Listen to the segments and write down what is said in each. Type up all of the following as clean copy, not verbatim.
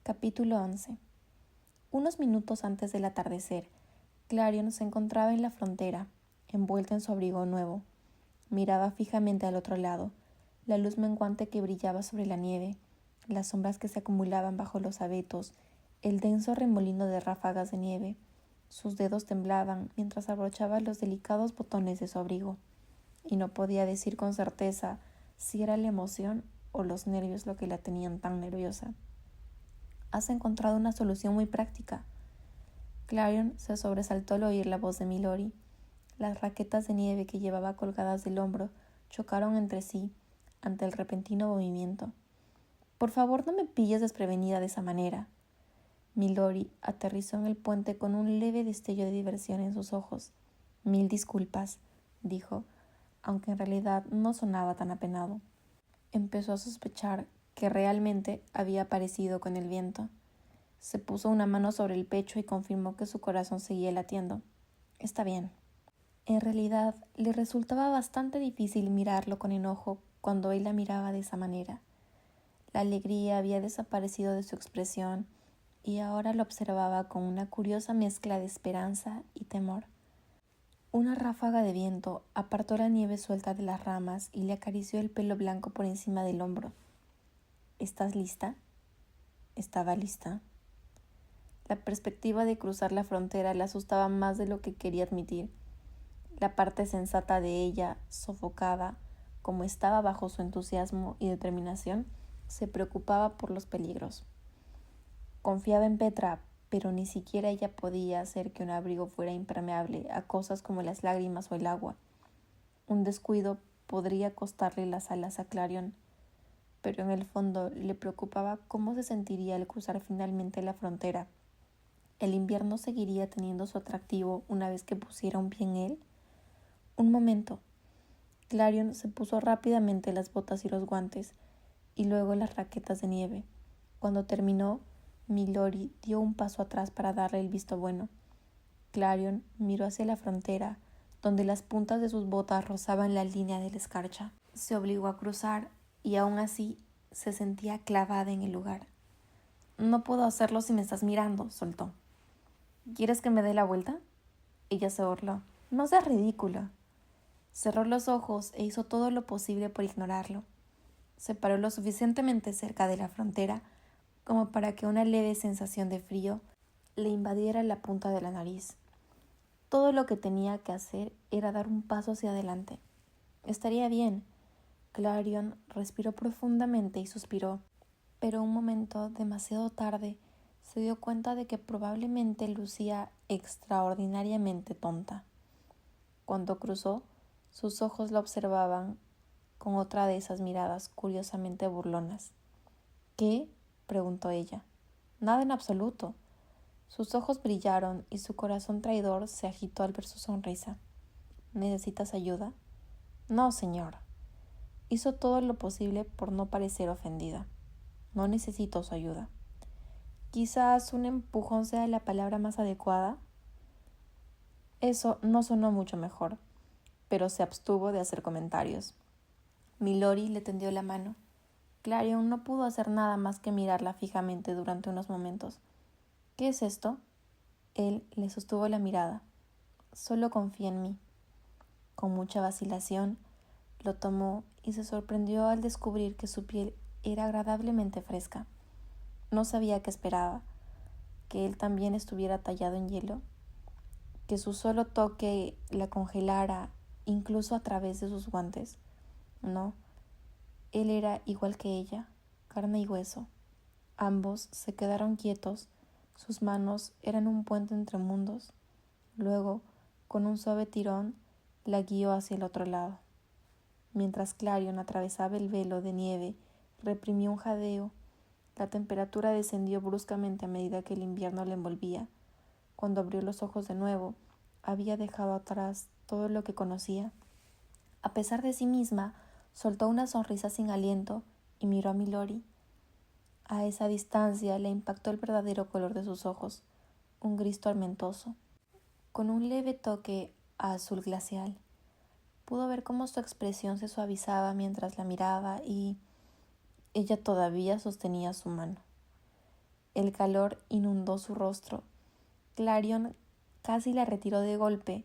Capítulo 11. Unos minutos antes del atardecer, Clarion se encontraba en la frontera, envuelta en su abrigo nuevo. Miraba fijamente al otro lado, la luz menguante que brillaba sobre la nieve, las sombras que se acumulaban bajo los abetos, el denso remolino de ráfagas de nieve. Sus dedos temblaban mientras abrochaba los delicados botones de su abrigo, y no podía decir con certeza si era la emoción o los nervios lo que la tenían tan nerviosa. Has encontrado una solución muy práctica. Clarion se sobresaltó al oír la voz de Milori. Las raquetas de nieve que llevaba colgadas del hombro chocaron entre sí ante el repentino movimiento. Por favor, no me pilles desprevenida de esa manera. Milori aterrizó en el puente con un leve destello de diversión en sus ojos. Mil disculpas, dijo, aunque en realidad no sonaba tan apenado. Empezó a sospechar que realmente había aparecido con el viento. Se puso una mano sobre el pecho y confirmó que su corazón seguía latiendo. Está bien. En realidad, le resultaba bastante difícil mirarlo con enojo cuando él la miraba de esa manera. La alegría había desaparecido de su expresión y ahora lo observaba con una curiosa mezcla de esperanza y temor. Una ráfaga de viento apartó la nieve suelta de las ramas y le acarició el pelo blanco por encima del hombro. ¿Estás lista? Estaba lista. La perspectiva de cruzar la frontera le asustaba más de lo que quería admitir. La parte sensata de ella, sofocada, como estaba bajo su entusiasmo y determinación, se preocupaba por los peligros. Confiaba en Petra, pero ni siquiera ella podía hacer que un abrigo fuera impermeable a cosas como las lágrimas o el agua. Un descuido podría costarle las alas a Clarion, pero en el fondo le preocupaba cómo se sentiría al cruzar finalmente la frontera. ¿El invierno seguiría teniendo su atractivo una vez que pusiera un pie en él? Un momento. Clarion se puso rápidamente las botas y los guantes, y luego las raquetas de nieve. Cuando terminó, Milori dio un paso atrás para darle el visto bueno. Clarion miró hacia la frontera, donde las puntas de sus botas rozaban la línea de la escarcha. Se obligó a cruzar, y aún así se sentía clavada en el lugar. No puedo hacerlo si me estás mirando, soltó. ¿Quieres que me dé la vuelta? Ella se burló. No seas ridícula. Cerró los ojos e hizo todo lo posible por ignorarlo. Se paró lo suficientemente cerca de la frontera como para que una leve sensación de frío le invadiera la punta de la nariz. Todo lo que tenía que hacer era dar un paso hacia adelante. Estaría bien. Clarion respiró profundamente y suspiró, pero un momento demasiado tarde se dio cuenta de que probablemente lucía extraordinariamente tonta. Cuando cruzó, sus ojos la observaban con otra de esas miradas curiosamente burlonas. ¿Qué? Preguntó ella. Nada en absoluto. Sus ojos brillaron y su corazón traidor se agitó al ver su sonrisa. ¿Necesitas ayuda? No, señor. Hizo todo lo posible por no parecer ofendida. No necesito su ayuda. Quizás un empujón sea la palabra más adecuada. Eso no sonó mucho mejor, pero se abstuvo de hacer comentarios. Milori le tendió la mano. Clarion no pudo hacer nada más que mirarla fijamente durante unos momentos. ¿Qué es esto? Él le sostuvo la mirada. Solo confía en mí. Con mucha vacilación, lo tomó y se sorprendió al descubrir que su piel era agradablemente fresca. No sabía qué esperaba, que él también estuviera tallado en hielo, que su solo toque la congelara incluso a través de sus guantes. No, él era igual que ella, carne y hueso. Ambos se quedaron quietos, sus manos eran un puente entre mundos. Luego, con un suave tirón, la guió hacia el otro lado. Mientras Clarion atravesaba el velo de nieve, reprimió un jadeo. La temperatura descendió bruscamente a medida que el invierno la envolvía. Cuando abrió los ojos de nuevo, había dejado atrás todo lo que conocía. A pesar de sí misma, soltó una sonrisa sin aliento y miró a Milori. A esa distancia le impactó el verdadero color de sus ojos, un gris tormentoso, con un leve toque a azul glacial. Pudo ver cómo su expresión se suavizaba mientras la miraba y ella todavía sostenía su mano. El calor inundó su rostro. Clarion casi la retiró de golpe.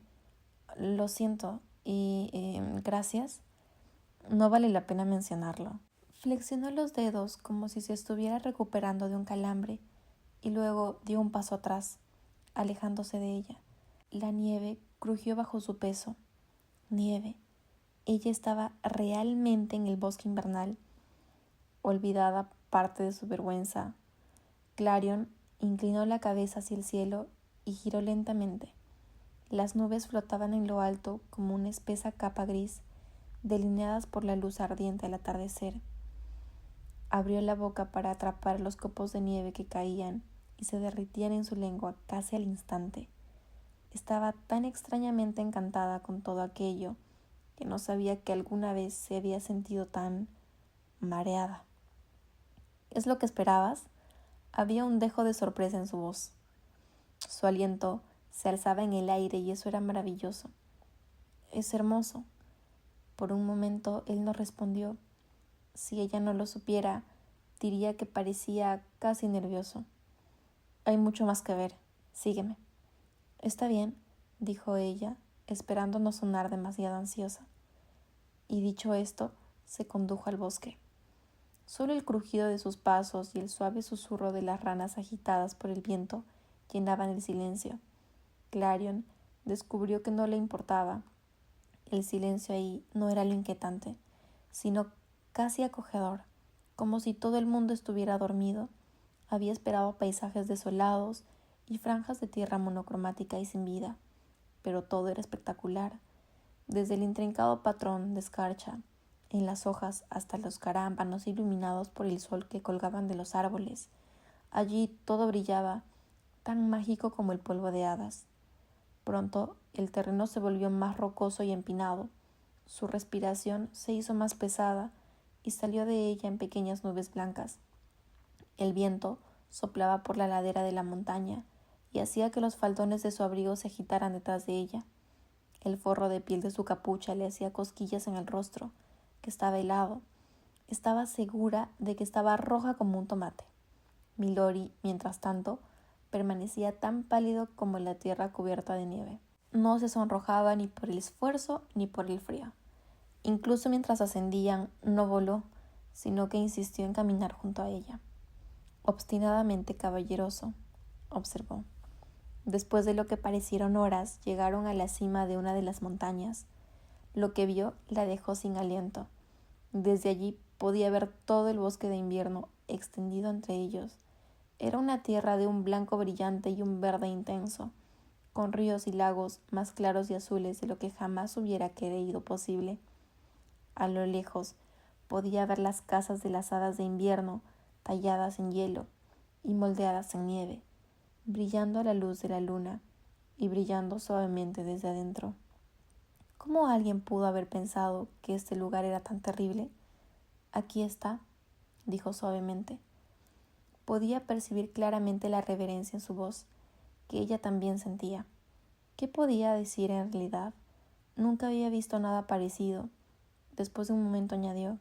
Lo siento y gracias. No vale la pena mencionarlo. Flexionó los dedos como si se estuviera recuperando de un calambre y luego dio un paso atrás, alejándose de ella. La nieve crujió bajo su peso. Nieve. Ella estaba realmente en el bosque invernal. Olvidada parte de su vergüenza, Clarion inclinó la cabeza hacia el cielo y giró lentamente. Las nubes flotaban en lo alto como una espesa capa gris, delineadas por la luz ardiente al atardecer. Abrió la boca para atrapar los copos de nieve que caían y se derritían en su lengua casi al instante. Estaba tan extrañamente encantada con todo aquello que no sabía que alguna vez se había sentido tan mareada. ¿Es lo que esperabas? Había un dejo de sorpresa en su voz. Su aliento se alzaba en el aire y eso era maravilloso. Es hermoso. Por un momento él no respondió. Si ella no lo supiera, diría que parecía casi nervioso. Hay mucho más que ver. Sígueme. Está bien, dijo ella, esperando no sonar demasiado ansiosa. Y dicho esto, se condujo al bosque. Solo el crujido de sus pasos y el suave susurro de las ranas agitadas por el viento llenaban el silencio. Clarion descubrió que no le importaba. El silencio ahí no era lo inquietante, sino casi acogedor, como si todo el mundo estuviera dormido. Había esperado paisajes desolados y franjas de tierra monocromática y sin vida, pero todo era espectacular, desde el intrincado patrón de escarcha en las hojas hasta los carámbanos iluminados por el sol que colgaban de los árboles. Allí todo brillaba, tan mágico como el polvo de hadas. Pronto el terreno se volvió más rocoso y empinado. Su respiración se hizo más pesada y salió de ella en pequeñas nubes blancas. El viento soplaba por la ladera de la montaña y hacía que los faldones de su abrigo se agitaran detrás de ella. El forro de piel de su capucha le hacía cosquillas en el rostro, que estaba helado. Estaba segura de que estaba roja como un tomate. Milori, mientras tanto, permanecía tan pálido como la tierra cubierta de nieve. No se sonrojaba ni por el esfuerzo ni por el frío. Incluso mientras ascendían, no voló, sino que insistió en caminar junto a ella. Obstinadamente caballeroso, observó. Después de lo que parecieron horas, llegaron a la cima de una de las montañas. Lo que vio la dejó sin aliento. Desde allí podía ver todo el bosque de invierno extendido entre ellos. Era una tierra de un blanco brillante y un verde intenso, con ríos y lagos más claros y azules de lo que jamás hubiera creído posible. A lo lejos podía ver las casas de las hadas de invierno, talladas en hielo y moldeadas en nieve, brillando a la luz de la luna y brillando suavemente desde adentro. ¿Cómo alguien pudo haber pensado que este lugar era tan terrible? Aquí está, dijo suavemente. Podía percibir claramente la reverencia en su voz, que ella también sentía. ¿Qué podía decir en realidad? Nunca había visto nada parecido. Después de un momento añadió: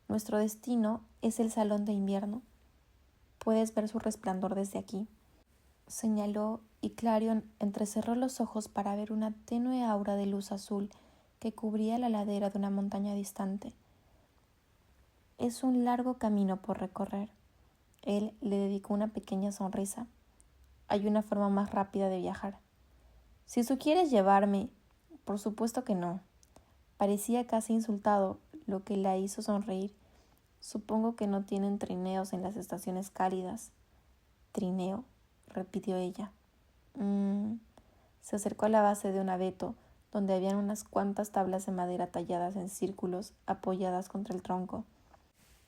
nuestro destino es el salón de invierno. Puedes ver su resplandor desde aquí. Señaló y Clarion entrecerró los ojos para ver una tenue aura de luz azul que cubría la ladera de una montaña distante. Es un largo camino por recorrer. Él le dedicó una pequeña sonrisa. Hay una forma más rápida de viajar. Si sugieres llevarme, por supuesto que no. Parecía casi insultado, lo que la hizo sonreír. Supongo que no tienen trineos en las estaciones cálidas. ¿Trineo?, repitió ella. Se acercó a la base de un abeto, donde habían unas cuantas tablas de madera talladas en círculos, apoyadas contra el tronco.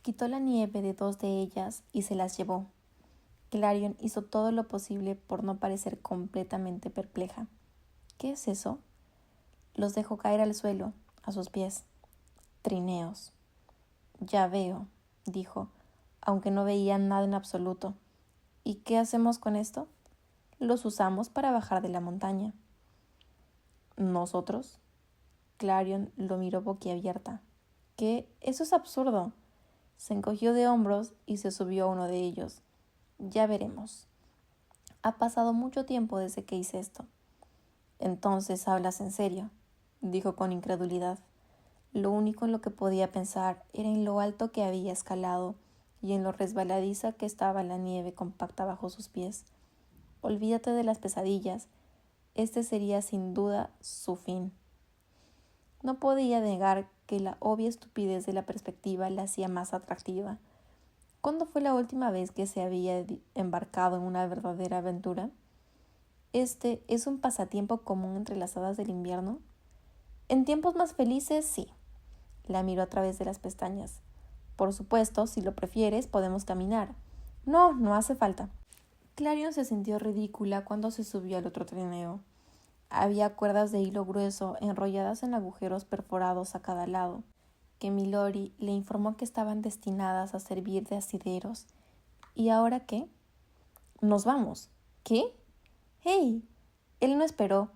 Quitó la nieve de dos de ellas y se las llevó. Clarion hizo todo lo posible por no parecer completamente perpleja. ¿Qué es eso? Los dejó caer al suelo, a sus pies. Trineos. Ya veo, dijo, aunque no veía nada en absoluto. ¿Y qué hacemos con esto? Los usamos para bajar de la montaña. ¿Nosotros? Clarion lo miró boquiabierta. ¿Qué? Eso es absurdo. Se encogió de hombros y se subió a uno de ellos. Ya veremos. Ha pasado mucho tiempo desde que hice esto. Entonces hablas en serio, dijo con incredulidad. Lo único en lo que podía pensar era en lo alto que había escalado y en lo resbaladiza que estaba la nieve compacta bajo sus pies. Olvídate de las pesadillas. Este sería sin duda su fin. No podía negar que la obvia estupidez de la perspectiva la hacía más atractiva. ¿Cuándo fue la última vez que se había embarcado en una verdadera aventura? ¿Este es un pasatiempo común entre las hadas del invierno? En tiempos más felices, sí. La miró a través de las pestañas. Por supuesto, si lo prefieres, podemos caminar. No, no hace falta. Clarion se sintió ridícula cuando se subió al otro trineo. Había cuerdas de hilo grueso enrolladas en agujeros perforados a cada lado, que Milori le informó que estaban destinadas a servir de asideros. ¿Y ahora qué? Nos vamos. ¿Qué? ¡Hey! Él no esperó.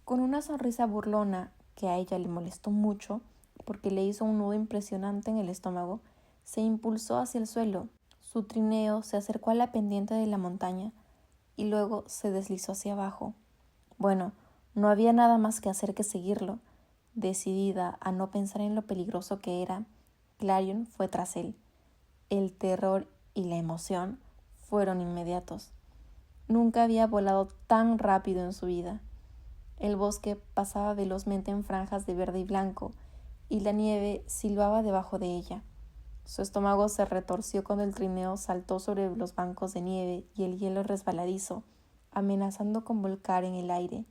Con una sonrisa burlona que a ella le molestó mucho, porque le hizo un nudo impresionante en el estómago, se impulsó hacia el suelo. Su trineo se acercó a la pendiente de la montaña y luego se deslizó hacia abajo. Bueno, no había nada más que hacer que seguirlo. Decidida a no pensar en lo peligroso que era, Clarion fue tras él. El terror y la emoción fueron inmediatos. Nunca había volado tan rápido en su vida. El bosque pasaba velozmente en franjas de verde y blanco, y la nieve silbaba debajo de ella. Su estómago se retorció cuando el trineo saltó sobre los bancos de nieve y el hielo resbaladizo, amenazando con volcar en el aire,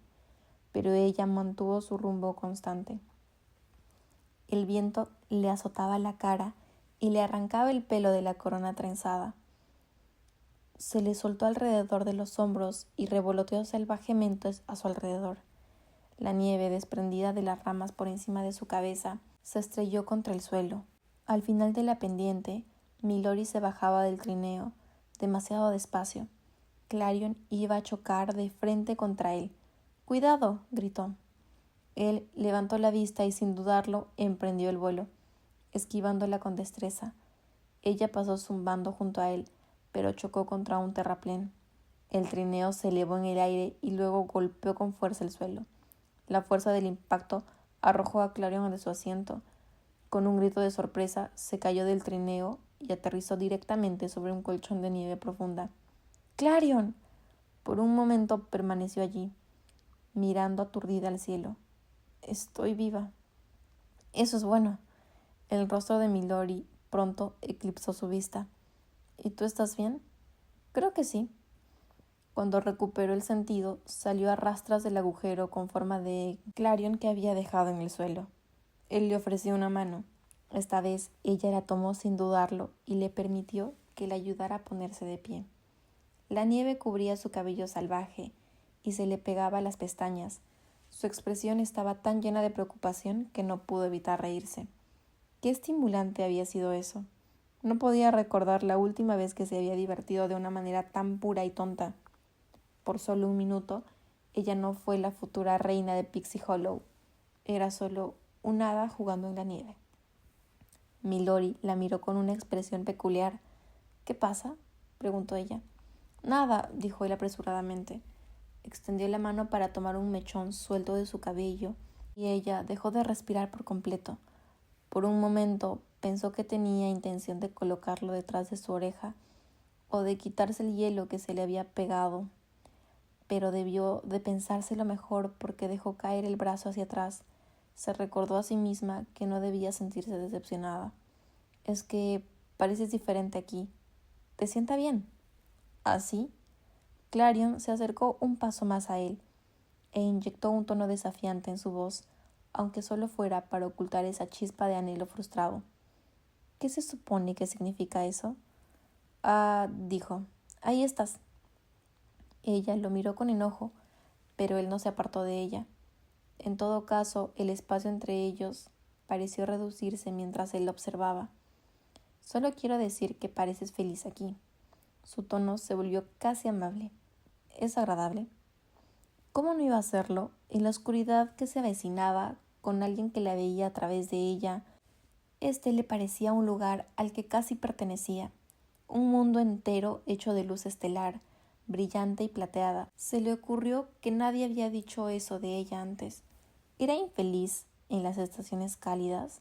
pero ella mantuvo su rumbo constante. El viento le azotaba la cara y le arrancaba el pelo de la corona trenzada. Se le soltó alrededor de los hombros y revoloteó salvajemente a su alrededor. La nieve, desprendida de las ramas por encima de su cabeza, se estrelló contra el suelo. Al final de la pendiente, Milori se bajaba del trineo, demasiado despacio. Clarion iba a chocar de frente contra él. ¡Cuidado! Gritó. Él levantó la vista y, sin dudarlo, emprendió el vuelo, esquivándola con destreza. Ella pasó zumbando junto a él, pero chocó contra un terraplén. El trineo se elevó en el aire y luego golpeó con fuerza el suelo. La fuerza del impacto arrojó a Clarion de su asiento. Con un grito de sorpresa, se cayó del trineo y aterrizó directamente sobre un colchón de nieve profunda. ¡Clarion! Por un momento permaneció allí, mirando aturdida al cielo. Estoy viva. Eso es bueno. El rostro de Milori pronto eclipsó su vista. ¿Y tú estás bien? Creo que sí. Cuando recuperó el sentido, salió a rastras del agujero con forma de Clarion que había dejado en el suelo. Él le ofreció una mano. Esta vez ella la tomó sin dudarlo y le permitió que le ayudara a ponerse de pie. La nieve cubría su cabello salvaje y se le pegaba a las pestañas. Su expresión estaba tan llena de preocupación que no pudo evitar reírse. Qué estimulante había sido eso. No podía recordar la última vez que se había divertido de una manera tan pura y tonta. Por solo un minuto, ella no fue la futura reina de Pixie Hollow. Era solo un hada jugando en la nieve. Milori la miró con una expresión peculiar. ¿Qué pasa? Preguntó ella. Nada, dijo él apresuradamente. Extendió la mano para tomar un mechón suelto de su cabello y ella dejó de respirar por completo. Por un momento pensó que tenía intención de colocarlo detrás de su oreja o de quitarse el hielo que se le había pegado, pero debió de pensárselo mejor porque dejó caer el brazo hacia atrás. Se recordó a sí misma que no debía sentirse decepcionada. Es que pareces diferente aquí. ¿Te sienta bien? ¿Así? Clarion se acercó un paso más a él e inyectó un tono desafiante en su voz, aunque solo fuera para ocultar esa chispa de anhelo frustrado. ¿Qué se supone que significa eso? Ah, dijo, ahí estás. Ella lo miró con enojo, pero él no se apartó de ella. En todo caso, el espacio entre ellos pareció reducirse mientras él la observaba. Solo quiero decir que pareces feliz aquí. Su tono se volvió casi amable. ¿Es agradable? ¿Cómo no iba a serlo? En la oscuridad que se avecinaba, con alguien que la veía a través de ella, le parecía un lugar al que casi pertenecía, un mundo entero hecho de luz estelar, brillante y plateada. Se le ocurrió que nadie había dicho eso de ella antes. ¿Era infeliz en las estaciones cálidas?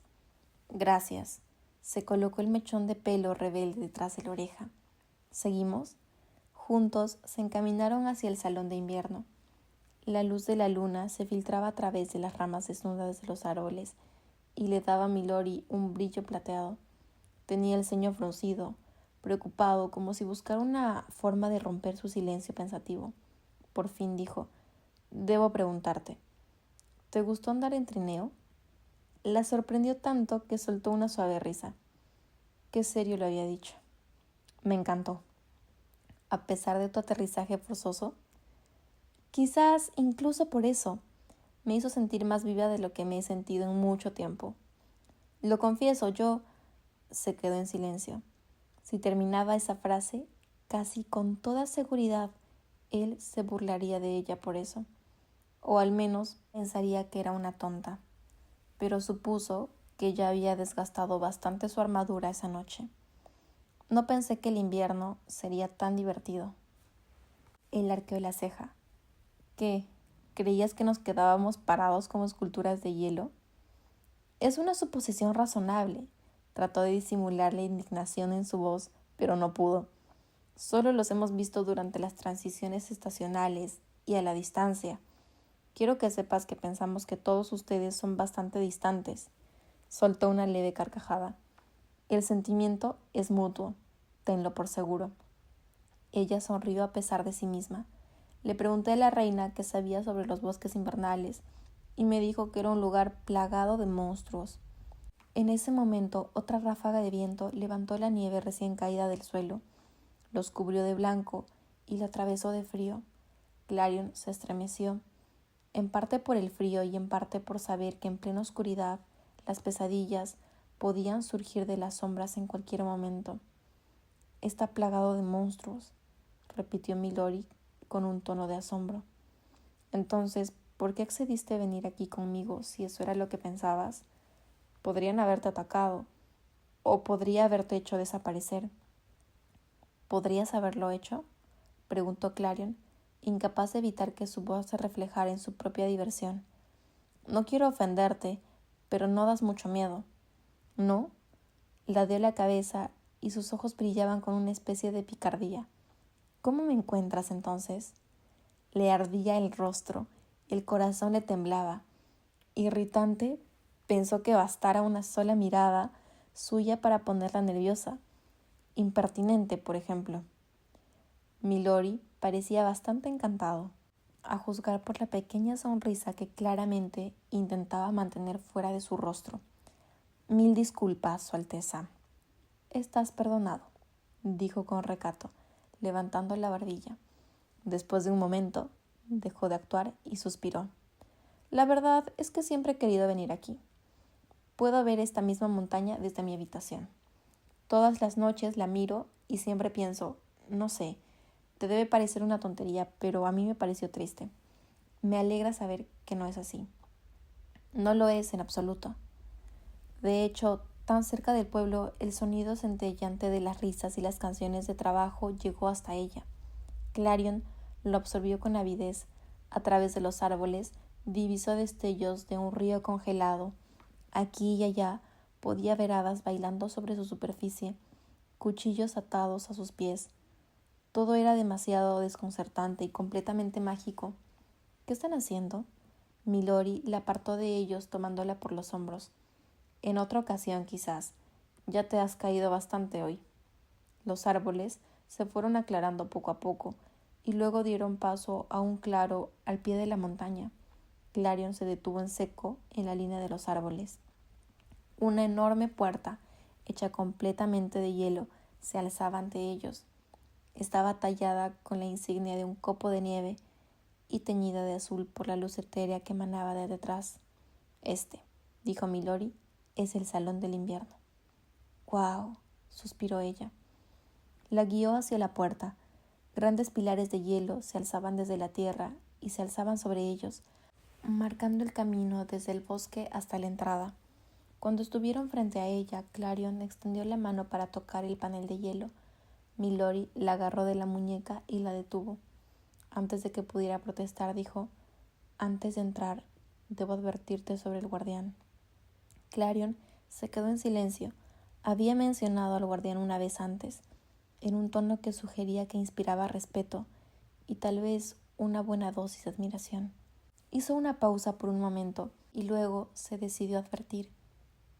Gracias. Se colocó el mechón de pelo rebelde detrás de la oreja. ¿Seguimos? Juntos se encaminaron hacia el salón de invierno. La luz de la luna se filtraba a través de las ramas desnudas de los árboles y le daba a Milori un brillo plateado. Tenía el ceño fruncido, preocupado, como si buscara una forma de romper su silencio pensativo. Por fin dijo: «Debo preguntarte, ¿te gustó andar en trineo?» La sorprendió tanto que soltó una suave risa. Qué serio lo había dicho. «Me encantó. A pesar de tu aterrizaje forzoso, quizás incluso por eso, me hizo sentir más viva de lo que me he sentido en mucho tiempo. Lo confieso, yo...» Se quedó en silencio. Si terminaba esa frase, casi con toda seguridad, él se burlaría de ella por eso, o al menos pensaría que era una tonta. Pero supuso que ya había desgastado bastante su armadura esa noche. No pensé que el invierno sería tan divertido. Él arqueó la ceja. ¿Qué? ¿Creías que nos quedábamos parados como esculturas de hielo? Es una suposición razonable. Trató de disimular la indignación en su voz, pero no pudo. Solo los hemos visto durante las transiciones estacionales y a la distancia. Quiero que sepas que pensamos que todos ustedes son bastante distantes. Soltó una leve carcajada. El sentimiento es mutuo, tenlo por seguro. Ella sonrió a pesar de sí misma. Le pregunté a la reina qué sabía sobre los bosques invernales y me dijo que era un lugar plagado de monstruos. En ese momento, otra ráfaga de viento levantó la nieve recién caída del suelo, los cubrió de blanco y la atravesó de frío. Clarion se estremeció, en parte por el frío y en parte por saber que en plena oscuridad las pesadillas podían surgir de las sombras en cualquier momento. «Está plagado de monstruos», repitió Milori con un tono de asombro. «Entonces, ¿por qué accediste a venir aquí conmigo si eso era lo que pensabas? Podrían haberte atacado, o podría haberte hecho desaparecer». «¿Podrías haberlo hecho?», preguntó Clarion, incapaz de evitar que su voz se reflejara en su propia diversión. «No quiero ofenderte, pero no das mucho miedo». «¿No?». Ladeó la cabeza y sus ojos brillaban con una especie de picardía. «¿Cómo me encuentras entonces?». Le ardía el rostro, el corazón le temblaba. Irritante, pensó que bastara una sola mirada suya para ponerla nerviosa. Impertinente, por ejemplo. Milori parecía bastante encantado, a juzgar por la pequeña sonrisa que claramente intentaba mantener fuera de su rostro. «Mil disculpas, Su Alteza». «Estás perdonado», dijo con recato, levantando la barbilla. Después de un momento, dejó de actuar y suspiró. «La verdad es que siempre he querido venir aquí. Puedo ver esta misma montaña desde mi habitación. Todas las noches la miro y siempre pienso, no sé, te debe parecer una tontería, pero a mí me pareció triste. Me alegra saber que no es así». «No lo es en absoluto». De hecho, tan cerca del pueblo, el sonido centelleante de las risas y las canciones de trabajo llegó hasta ella. Clarion lo absorbió con avidez. A través de los árboles divisó destellos de un río congelado. Aquí y allá podía ver hadas bailando sobre su superficie, cuchillos atados a sus pies. Todo era demasiado desconcertante y completamente mágico. «¿Qué están haciendo?». Milori la apartó de ellos tomándola por los hombros. «En otra ocasión, quizás. Ya te has caído bastante hoy». Los árboles se fueron aclarando poco a poco y luego dieron paso a un claro al pie de la montaña. Clarion se detuvo en seco en la línea de los árboles. Una enorme puerta, hecha completamente de hielo, se alzaba ante ellos. Estaba tallada con la insignia de un copo de nieve y teñida de azul por la luz etérea que emanaba de detrás. «Este», dijo Milori, «es el salón del invierno». «¡Guau!», suspiró ella. La guió hacia la puerta. Grandes pilares de hielo se alzaban desde la tierra y se alzaban sobre ellos, marcando el camino desde el bosque hasta la entrada. Cuando estuvieron frente a ella, Clarion extendió la mano para tocar el panel de hielo. Milori la agarró de la muñeca y la detuvo. Antes de que pudiera protestar, dijo: «Antes de entrar, debo advertirte sobre el guardián». Clarion se quedó en silencio. Había mencionado al guardián una vez antes, en un tono que sugería que inspiraba respeto y tal vez una buena dosis de admiración. Hizo una pausa por un momento y luego se decidió a advertir: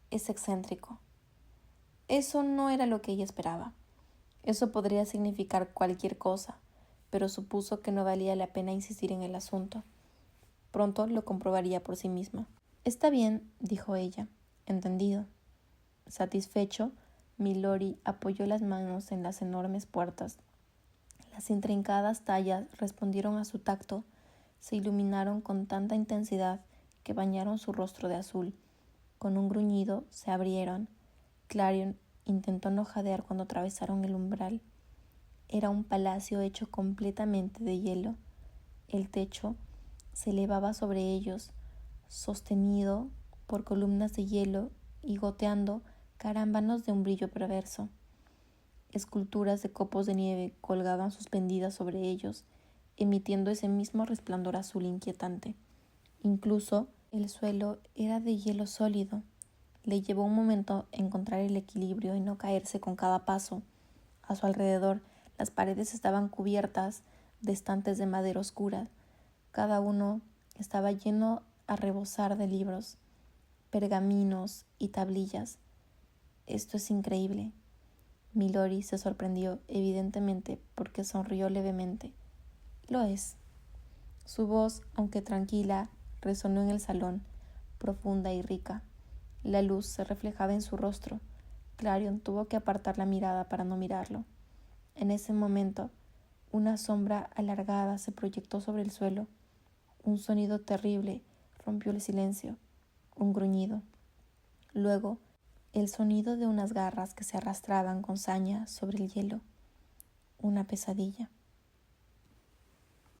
«Es excéntrico». Eso no era lo que ella esperaba. Eso podría significar cualquier cosa, pero supuso que no valía la pena insistir en el asunto. Pronto lo comprobaría por sí misma. «Está bien», dijo ella. «Entendido». Satisfecho, Milori apoyó las manos en las enormes puertas. Las intrincadas tallas respondieron a su tacto, se iluminaron con tanta intensidad que bañaron su rostro de azul. Con un gruñido se abrieron. Clarion intentó no jadear cuando atravesaron el umbral. Era un palacio hecho completamente de hielo. El techo se elevaba sobre ellos, sostenido por columnas de hielo y goteando carámbanos de un brillo perverso. Esculturas de copos de nieve colgaban suspendidas sobre ellos, emitiendo ese mismo resplandor azul inquietante. Incluso el suelo era de hielo sólido. Le llevó un momento encontrar el equilibrio y no caerse con cada paso. A su alrededor, las paredes estaban cubiertas de estantes de madera oscura. Cada uno estaba lleno a rebosar de libros, pergaminos y tablillas. «Esto es increíble». Milori se sorprendió, evidentemente, porque sonrió levemente. «Lo es». Su voz, aunque tranquila, resonó en el salón, profunda y rica. La luz se reflejaba en su rostro. Clarion tuvo que apartar la mirada para no mirarlo. En ese momento, una sombra alargada se proyectó sobre el suelo. Un sonido terrible rompió el silencio, un gruñido. Luego, el sonido de unas garras que se arrastraban con saña sobre el hielo. Una pesadilla.